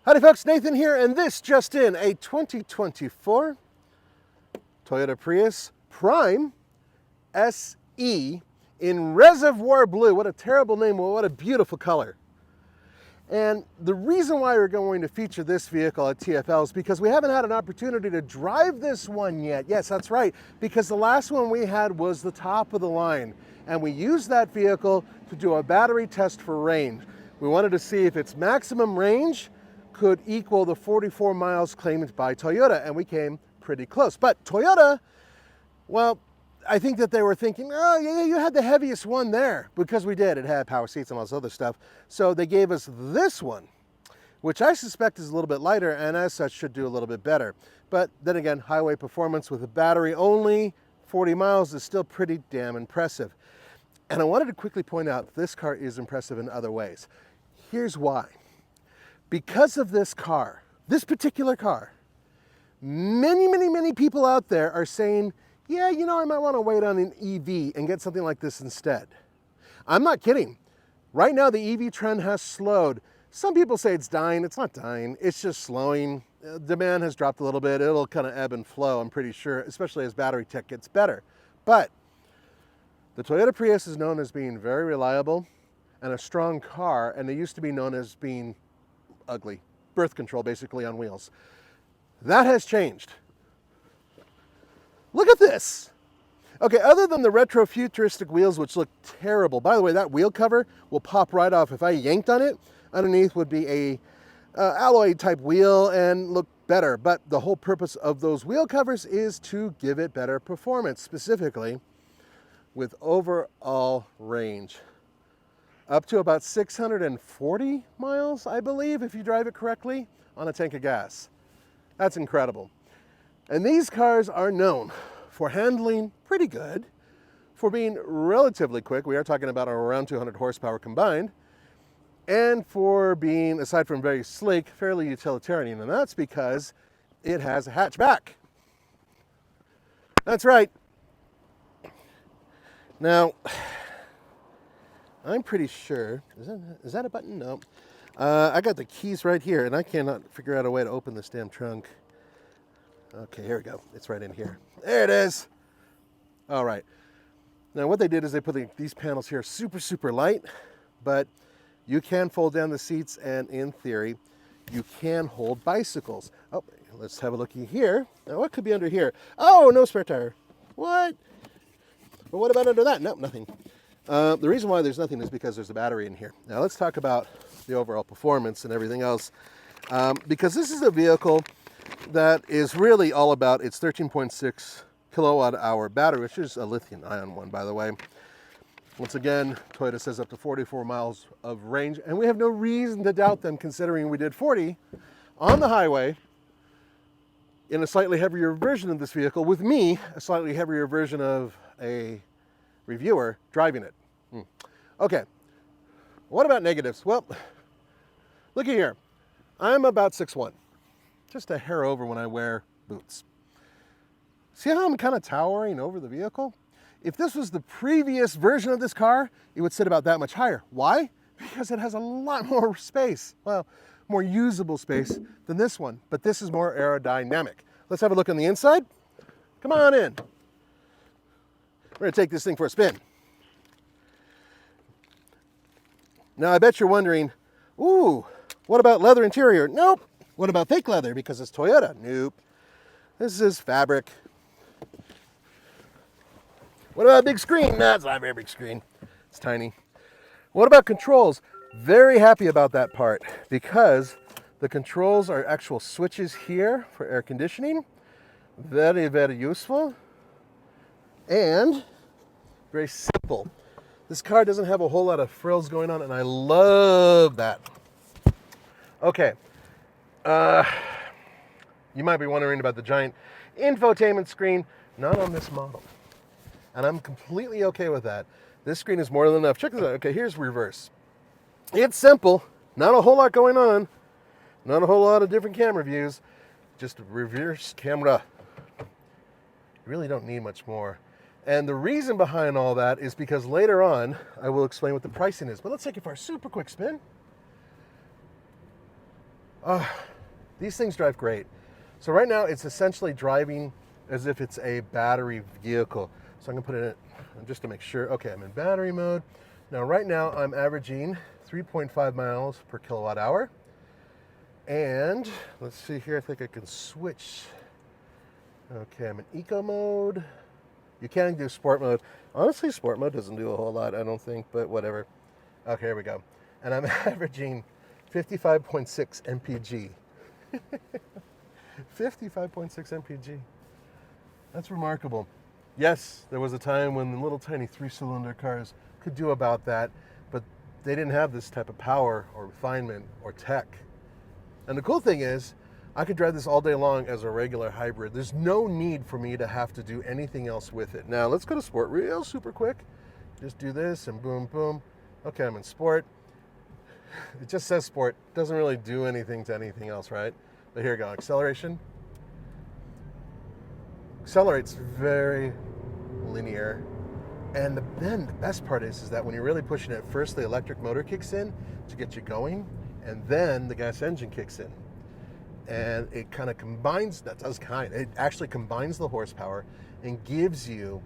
Howdy folks, Nathan here, and this just in, a 2024 Toyota Prius Prime SE in Reservoir Blue. What a terrible name, well, what a beautiful color. And the reason why we're going to feature this vehicle at TFL is because we haven't had an opportunity to drive this one yet. Yes, that's right, because the last one we had was the top of the line, and we used that vehicle to do a battery test for range. We wanted to see if its maximum range could equal the 44 miles claimed by Toyota, and we came pretty close. But Toyota, well, I think that they were thinking, oh yeah, you had the heaviest one there, because we did. It had power seats and all this other stuff. So they gave us this one, which I suspect is a little bit lighter and as such should do a little bit better. But then again, highway performance with a battery only 40 miles is still pretty damn impressive. And I wanted to quickly point out this car is impressive in other ways. Here's why. Because of this car, this particular car, many people out there are saying, yeah, you know, I might want to wait on an EV and get something like this instead. I'm not kidding. Right now, the EV trend has slowed. Some people say it's dying. It's not dying. It's just slowing. Demand has dropped a little bit. It'll kind of ebb and flow, I'm pretty sure, especially as battery tech gets better. But the Toyota Prius is known as being very reliable and a strong car, and they used to be known as being ugly. Birth control, basically, on wheels. That has changed. Look at this. Okay, other than the retro futuristic wheels, which look terrible. By the way, that wheel cover will pop right off. If I yanked on it, underneath would be a alloy type wheel and look better. But the whole purpose of those wheel covers is to give it better performance, specifically with overall range. Up to about 640 miles, I believe, if you drive it correctly, on a tank of gas. That's incredible. And these cars are known for handling pretty good, for being relatively quick. We are talking about around 200 horsepower combined, and for being, aside from very sleek, fairly utilitarian. And that's because it has a hatchback. That's right. Now, I'm pretty sure, is that a button? No. I got the keys right here, and I cannot figure out a way to open this damn trunk. Okay, here we go. It's right in here. There it is. All right. Now, what they did is they put these panels here super light, but you can fold down the seats, and in theory, you can hold bicycles. Oh, let's have a looky here. Now, what could be under here? Oh, no spare tire. What? But what about under that? Nope, nothing. The reason why there's nothing is because there's a battery in here. Now let's talk about the overall performance and everything else. Because this is a vehicle that is really all about its 13.6 kilowatt hour battery, which is a lithium ion one, by the way. Once again, Toyota says up to 44 miles of range, and we have no reason to doubt them considering we did 40 on the highway in a slightly heavier version of this vehicle, with me, a slightly heavier version of a reviewer driving it. Okay, what about negatives? Well, look at here. I'm about 6'1", just a hair over when I wear boots. See how I'm kind of towering over the vehicle? If this was the previous version of this car, it would sit about that much higher. Why? Because it has a lot more space. Well, more usable space than this one, but this is more aerodynamic. Let's have a look on the inside. Come on in. We're gonna take this thing for a spin. Now, I bet you're wondering, ooh, what about leather interior? Nope. What about fake leather? Because it's Toyota. Nope. This is fabric. What about a big screen? Nah, it's not a very big screen. It's tiny. What about controls? Very happy about that part, because the controls are actual switches here for air conditioning. Very useful. And very simple. This car doesn't have a whole lot of frills going on, and I love that. Okay. You might be wondering about the giant infotainment screen. Not on this model. And I'm completely okay with that. This screen is more than enough. Check this out. Okay, here's reverse. It's simple. Not a whole lot going on. Not a whole lot of different camera views. Just reverse camera. You really don't need much more. And the reason behind all that is because later on, I will explain what the pricing is. But let's take it for a super quick spin. These things drive great. So right now it's essentially driving as if it's a battery vehicle. So I'm gonna put it in just to make sure. Okay, I'm in battery mode. Now right now I'm averaging 3.5 miles per kilowatt hour. And let's see here, I think I can switch. Okay, I'm in eco mode. You can do sport mode. Honestly, sport mode doesn't do a whole lot, I don't think, but whatever. Okay, here we go. And I'm averaging 55.6 mpg. 55.6 mpg. That's remarkable. Yes, there was a time when the little tiny 3-cylinder cars could do about that, but they didn't have this type of power or refinement or tech. And the cool thing is, I could drive this all day long as a regular hybrid. There's no need for me to have to do anything else with it. Now, let's go to sport real super quick. Just do this and boom, boom. Okay, I'm in sport. It just says sport. Doesn't really do anything to anything else, right? But here we go, acceleration. Accelerates very linear. And then the best part is that when you're really pushing it, first the electric motor kicks in to get you going, and then the gas engine kicks in. And it kind of combines, it actually combines the horsepower and gives you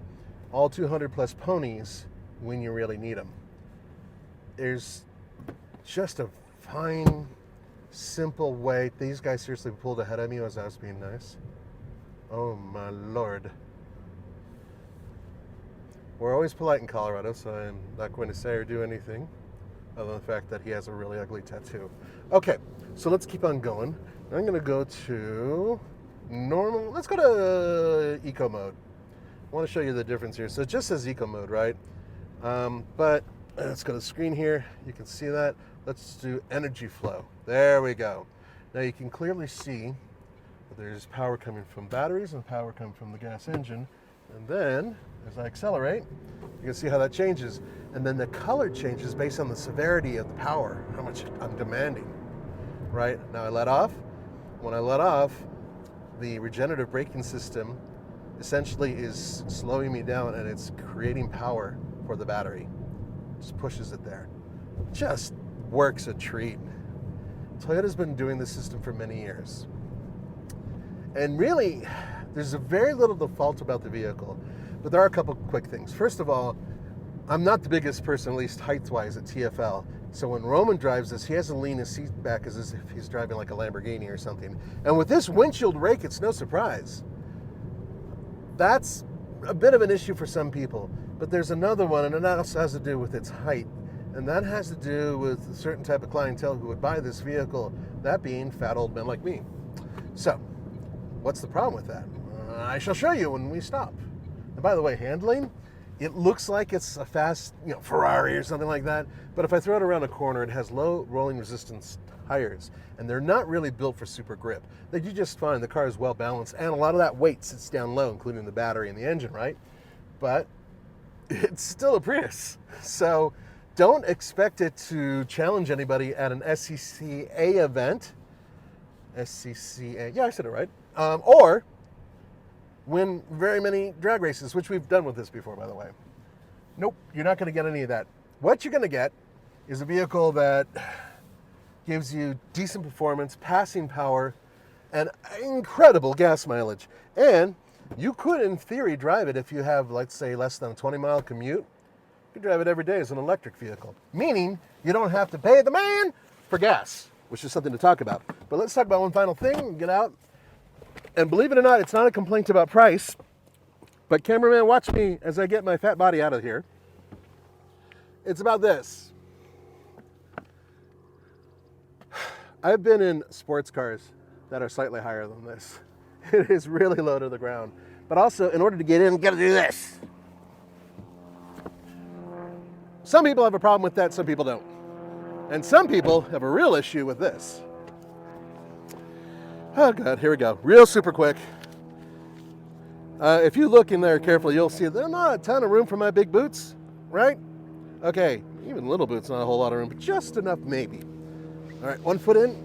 all 200 plus ponies when you really need them. There's just a fine, simple way. These guys seriously pulled ahead of me as I was being nice. Oh my Lord. We're always polite in Colorado, so I'm not going to say or do anything other than the fact that he has a really ugly tattoo. Okay, so let's keep on going. I'm going to go to normal. Let's go to eco mode. I want to show you the difference here. So it just says eco mode, right? But let's go to the screen here. You can see that. Let's do energy flow. There we go. Now you can clearly see that there's power coming from batteries and power coming from the gas engine. And then, as I accelerate, you can see how that changes. And then the color changes based on the severity of the power, how much I'm demanding, right? Now I let off. When I let off, the regenerative braking system essentially is slowing me down, and it's creating power for the battery. Just pushes it there. Just works a treat. Toyota's been doing this system for many years. And really, there's a very little default about the vehicle, but there are a couple quick things. First of all, I'm not the biggest person, at least height-wise, at TFL. So when Roman drives this, he has to lean his seat back as if he's driving like a Lamborghini or something. And with this windshield rake, it's no surprise. That's a bit of an issue for some people. But there's another one, and that also has to do with its height. And that has to do with a certain type of clientele who would buy this vehicle, that being fat old men like me. So, what's the problem with that? I shall show you when we stop. And by the way, handling, it looks like it's a fast, Ferrari or something like that. But if I throw it around a corner, it has low rolling resistance tires, and they're not really built for super grip. They do just fine. The car is well balanced, and a lot of that weight sits down low, including the battery and the engine, right? But it's still a Prius. So don't expect it to challenge anybody at an SCCA event. SCCA, yeah, I said it right. Or win very many drag races, which we've done with this before, by the way. Nope, you're not going to get any of that. What you're going to get is a vehicle that gives you decent performance, passing power, and incredible gas mileage. And you could, in theory, drive it if you have, let's say, less than a 20-mile commute. You could drive it every day as an electric vehicle, meaning you don't have to pay the man for gas, which is something to talk about. But let's talk about one final thing and get out. And believe it or not, it's not a complaint about price, but cameraman, watch me as I get my fat body out of here. It's about this. I've been in sports cars that are slightly higher than this. It is really low to the ground. But also, in order to get in, you gotta do this. Some people have a problem with that, some people don't. And some people have a real issue with this. Oh God, here we go. Real super quick. If you look in there carefully, you'll see there's not a ton of room for my big boots, right? Okay, even little boots, not a whole lot of room, but just enough maybe. All right, 1 foot in.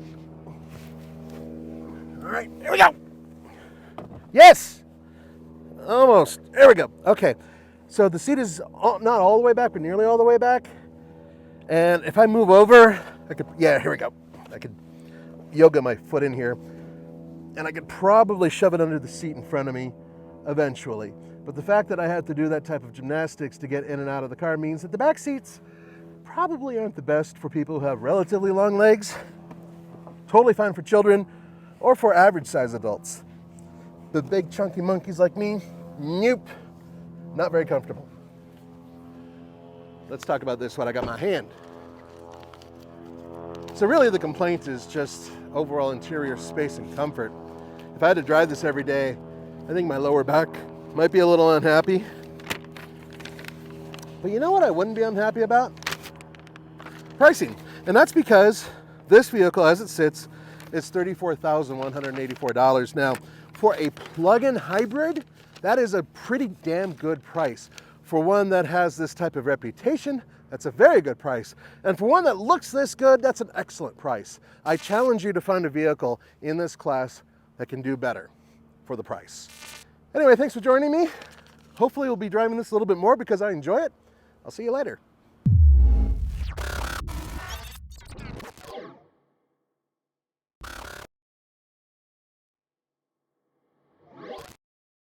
All right, here we go. Yes, almost. There we go. Okay, so the seat is not all the way back, but nearly all the way back. And if I move over, I could, yeah, here we go. I could yoga my foot in here, and I could probably shove it under the seat in front of me eventually. But the fact that I had to do that type of gymnastics to get in and out of the car means that the back seats probably aren't the best for people who have relatively long legs. Totally fine for children or for average size adults. The big chunky monkeys like me, nope, not very comfortable. Let's talk about this, what I got in my hand. So really the complaint is just overall interior space and comfort. If I had to drive this every day, I think my lower back might be a little unhappy. But you know what I wouldn't be unhappy about? Pricing. And that's because this vehicle as it sits is $34,184. Now, for a plug-in hybrid, that is a pretty damn good price. For one that has this type of reputation, that's a very good price. And for one that looks this good, that's an excellent price. I challenge you to find a vehicle in this class that can do better for the price. Anyway, thanks for joining me. Hopefully we'll be driving this a little bit more because I enjoy it. I'll see you later.